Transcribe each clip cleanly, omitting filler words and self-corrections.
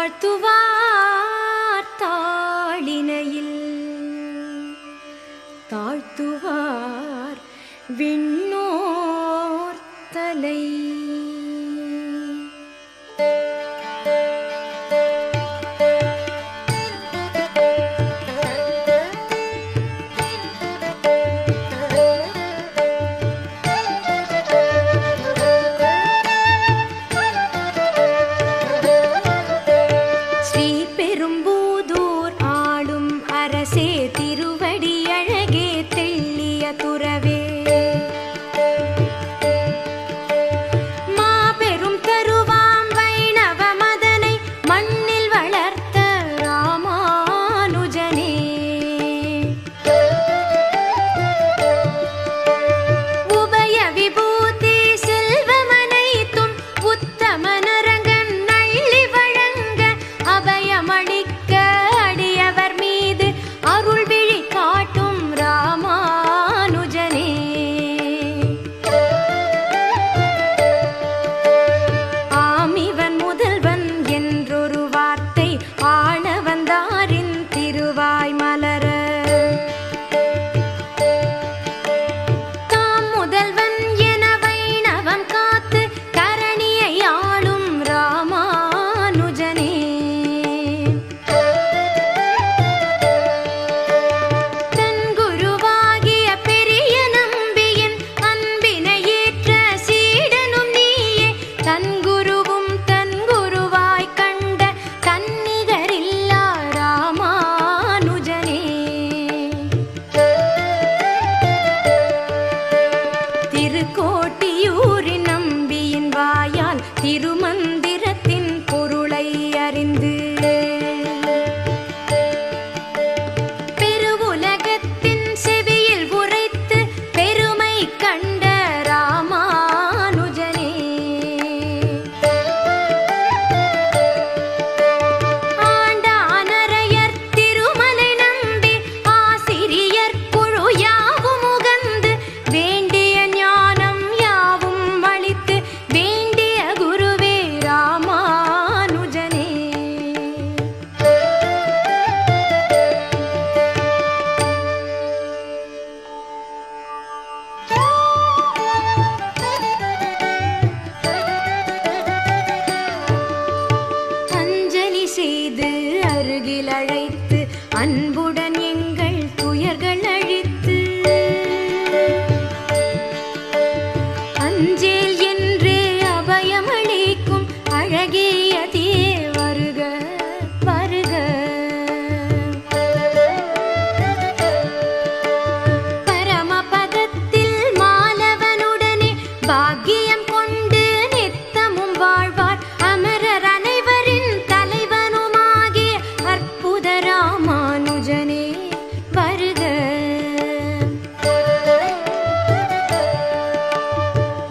தாழ்த்துவார் தாளினையில் தாழ்த்துவார் விண்ணோர் தலை. அன்புடன் எங்கள் துயர்கள் அழித்து அஞ்சேல் என்று அபயமளிக்கும் அழகியதே வருக வருக. பரமபதத்தில் மாலவனுடனே பாக்கியம் கொண்டு நித்தமும் வாழ்வார் அமரர் அனைவரின் தலைவனுமாகிய அற்புத ராமானுஜனே வருக.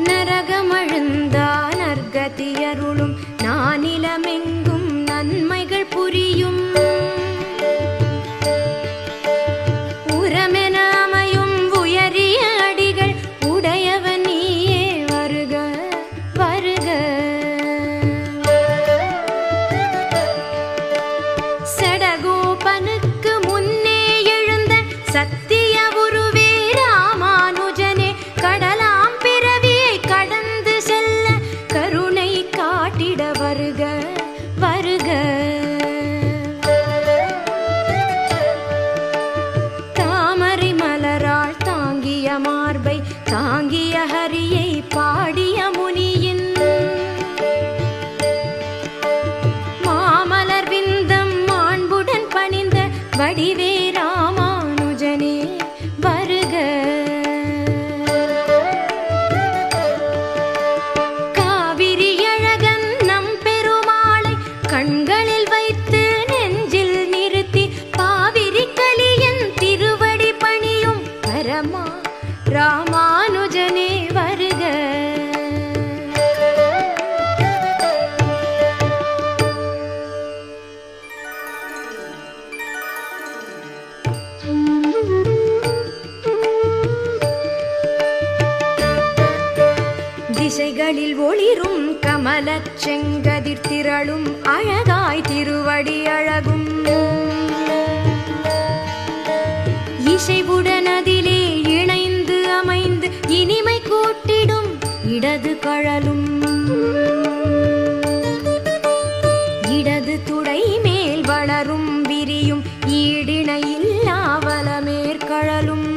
நரகமழுந்தான் நற்கதியருளும் நானிலமெங்கும் நன்மைகள் புரியும் உரமென அமையும் உயரிய அடிகள் உடையவன் நீயே வருக வருக. சடகோபனுக்கு முன்னே எழுந்த சத்திய உருவே ராமானுஜனே கடலாம் பிறவியை கடந்து செல்ல கருணை காட்டிட வருக வருக. தாமரை மலரால் தாங்கிய மார்பை தாங்கிய ஹரியை பாடிய முனியின் மாமலர் விந்தம் மாண்புடன் பணிந்த வடிவே ராமானுஜனே வருக. காவிரி அழகன் நம் பெருமாளை கண்களில் வைத்து நெஞ்சில் நிறுத்தி காவிரி கலியன் திருவடி பணியும் பரமா ராமானுஜனே வருக. திசைகளில் ஒளிரும் கமலச் செங்கதிர் திரளும் அழகாய் திருவடி அழகும் இசைவுடன் அதிலே இணைந்து அமைந்து இனிமை கூட்டிடும் இடது கழலும் இடது துடை மேல் வளரும் விரியும் ஈடிணையில்லா வலமேற்கழலும்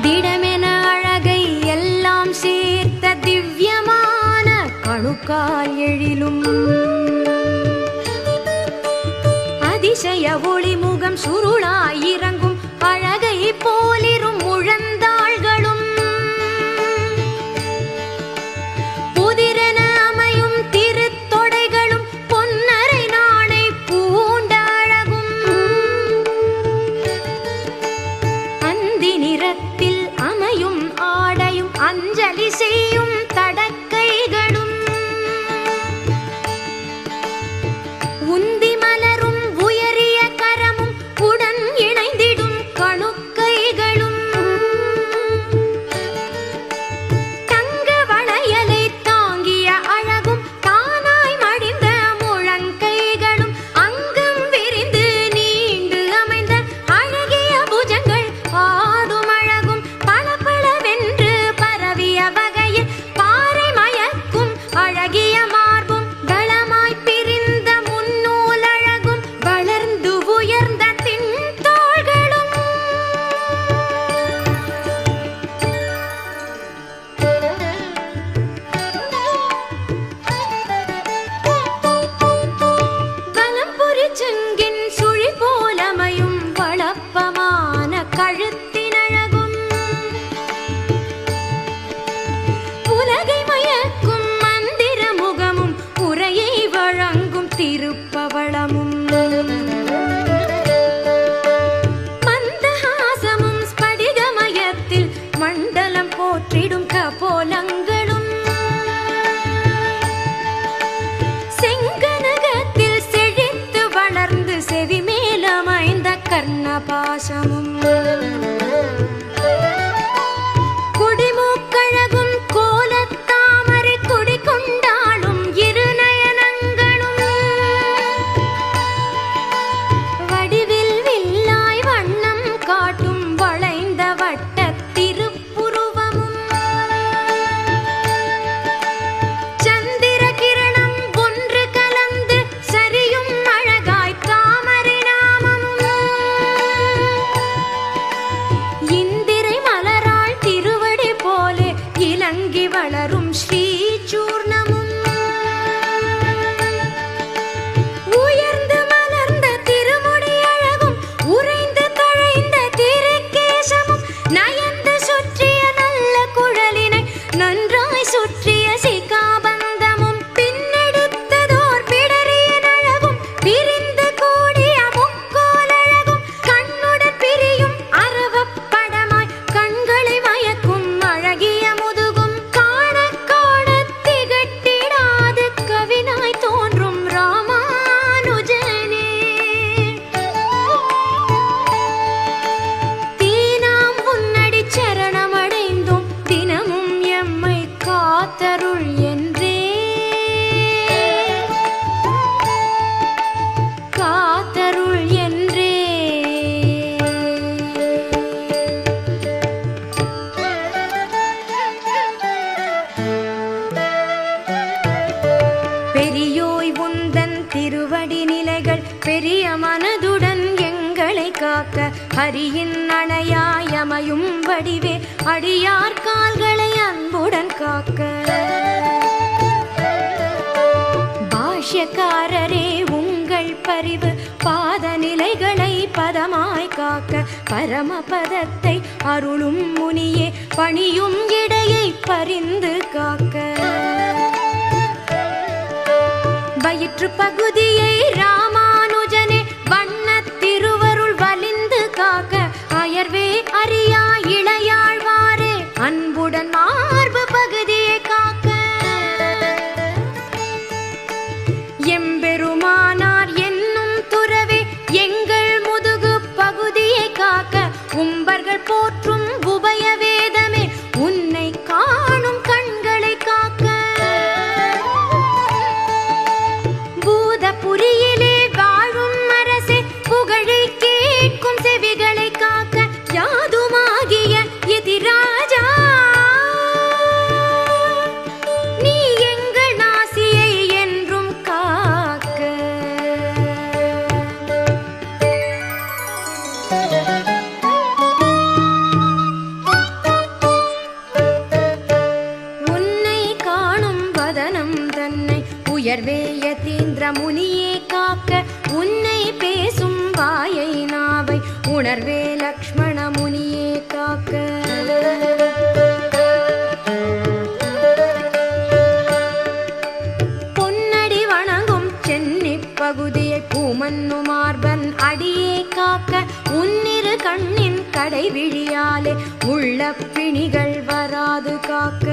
திடமென அழகை எல்லாம் சேர்த்த திவ்யமான கணுக்கால் எழிலும் அதிசய ஒளிமுகம் சுருளாய் இறங்கும் அழகை போலிரும் முழந்தாள்களும் புதிரென அமையும் திருத்தொடைகளும் பொன்னரை நாணை பூண்ட அழகும் அந்தி நிறத்தில் அமையும் ஆடையும் அஞ்சலி செய்யும் தடக்கைகளும் உந்தி மலரும் உயரிய கரமும் உடன் இணைந்திடும் கணுக்கைகளும் தங்க வளையலை தாங்கிய அழகும் தானாய் மடிந்த முழங்கைகளும் அங்கம் விரிந்து நீண்டு அமைந்த அழகிய புஜங்கள் ஆடும் அழகும் பளபளவென்று பரவிய வகையில் பாறை மயக்கும் அழகிய மார்பும் வளமாய் பிரிந்த முன்னூல் அழகும் வளர்ந்து உயர்ந்த தின்தோள்களும் வலம்புரி செங்கின் சுழி போலமையும் வளப்பமான கழுத்தின் அழகும் உலகை மயக்கும் மந்திர முகமும் உரையை வழங்கும் திருப்பவளமும் மந்தஹாசமும் ஸ்படிகமயத்தில் மண்டலம் போற்றிடும் கபோலங்களும் செங்கனகத்தில் செழித்து வளர்ந்து செவிமேலமைந்த கர்ணபாசமும் குடிமூக்கழகும் கோலத்தாமரை குடிகொண்டாலும் இரு நயனங்களும் வடிவில் வில்லாய் வண்ணம் காட்டும் வளைந்த வட்டத் திருப்புருவமும் சந்திர கிரணம் ஒன்று கலந்து சரியும் அழகாய் தாமரை நாமமும் இந்திரை மலராள் திருவடி போலே இலங்கி வளரும் ஸ்ரீ சூர்ணமும் உயர்ந்து மலர்ந்த திருமுடி அழகும் உறைந்து தழைந்த திருக்கேசமும் நயந்து சுற்றிய நல்ல குழலினை நன்றாய் சுற்றிய சிகாபந்தமும் பின்னெடுத்ததோர் பிடரியின் அழகும் பிரிந்து கூடிய முக்கோல் அழகும் கண்ணுடன் பிரியும் அரவப்படமாய் கண்களை மயக்கும் அழகிய முதுகும் காண காண திகட்டிடாது கவினாய் தோன்றும் ராமானுஜனே தீனாம் உன்னடி சரணமடைந்தோம் தினமும் எம்மை காத்தருள் என்றே காத்தருள் என்றே பெரியோய் உந்தன் திருவடி நிலைகள் பெரிய மனதுடன் எங்களை காக்க ஹரியின் அணையாயமையும் வடிவே அடியார் கால்களை அன்புடன் காக்க பாஷ்யக்காரரே உங்கள் பரிவு பாத நிலைகளை பதமாய் காக்க பரமபதத்தை அருளும் முனியே பணியும் இடையை பரிந்து காக்க வயிற்று பகுதியை ராமானுஜனே வண்ணத் திருவருள் வலிந்து காக்க அயர்வே அறியா இளையாழ்வாரே அன்புடன் மார்பு பகுதியை காக்க எம்பெருமானார் என்னும் துறவே எங்கள் முதுகு பகுதியை காக்க உம்பர்கள் போற்றும் உபய வேதமே உன்னை காணும் கண்களை காக்க யதீந்திர முனியே காக்க உன்னை பேசும் வாயை நாவை உணர்வே லக்ஷ்மண முனியே காக்க. பொன்னடி வணங்கும் சென்னி பகுதியை பூமன்னு மார்பன் அடியே காக்க உன்னிரு கண்ணின் கடை விழியாலே உள்ள பிணிகள் வராது காக்க.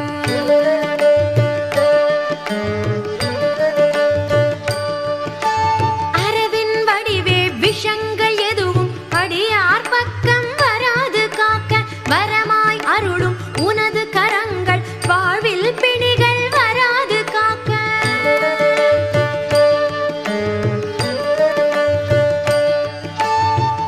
அரவின் வடிவே விஷங்கள் எதுவும் அடியார் பக்கம் வராது காக்க வரமாய் அருளும் உனது கரங்கள் வாழ்வில் பிணிகள் வராது காக்க.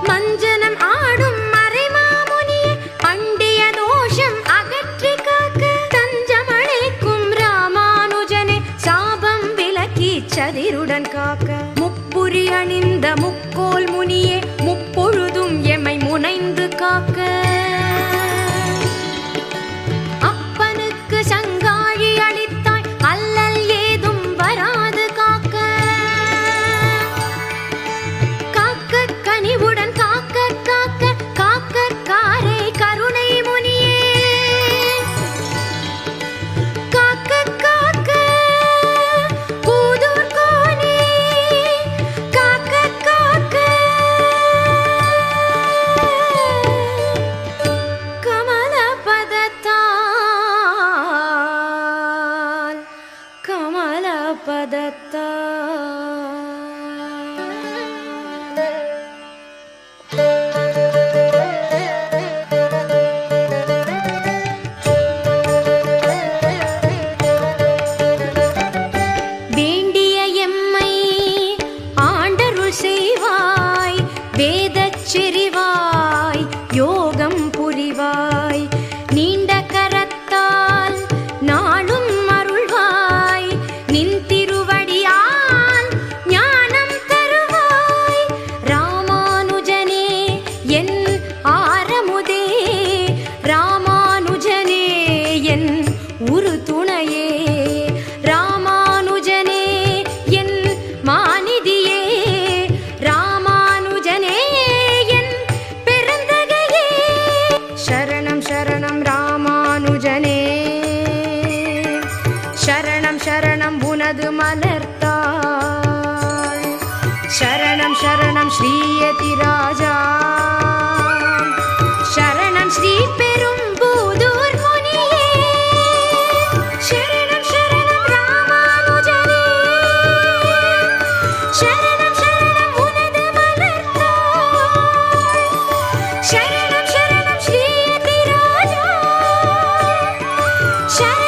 மஞ்சனம் ஆடும் மறைமாமுனியே அண்டிய தோஷம் அகற்றி காக்க தஞ்சமழைக்கும் ராமானுஜனே சாபம் விலக்கி சதிருடன் காக்க. முப்புரி அணிந்த முக்கோல் முனியே முப்பொழுதும் எம்மை முனைந்து காக்க. அப்பனுக்கு சங்காழி அளித்தாய் அல்லல் ஏதும் வராது காக்க. காக்க கனிவுடன் காக்க காக்க காக்க காரை கருணை முனியே காக்க காக்க கூதூர் கோனே காக்க காக்க கமல பதத்தால் கமல பதத்தால். வேண்டிய எம்மை ஆண்டருள் செய்வாய் வேதச் செறிவாய் யோகம் புரிவாய் நீண்ட கரத்தால் நாளும் அருள்வாய் நின் திருவடியால் ஞானம் தருவாய். ராமானுஜனே என் ஆரமுதே ராமானுஜனே என் உரு துணையே ராமானுஜனே என் மாநிதியே ராமானுஜனே என் பெருந்தகையே. சரணம் சரணம் ராமானுஜனே சரணம் சரணம் உனது மலர்த்தாள். சரணம் சரணம் ஸ்ரீயதிராஜா சரணம் ஸ்ரீ பெரும்பூதூர் முனியே. சரணம் சரணம் ராமானுஜனே சரணம் சரணம் உனது மலர்த்தாள். சரணம் சரணம் ஸ்ரீயதிராஜா சரணம்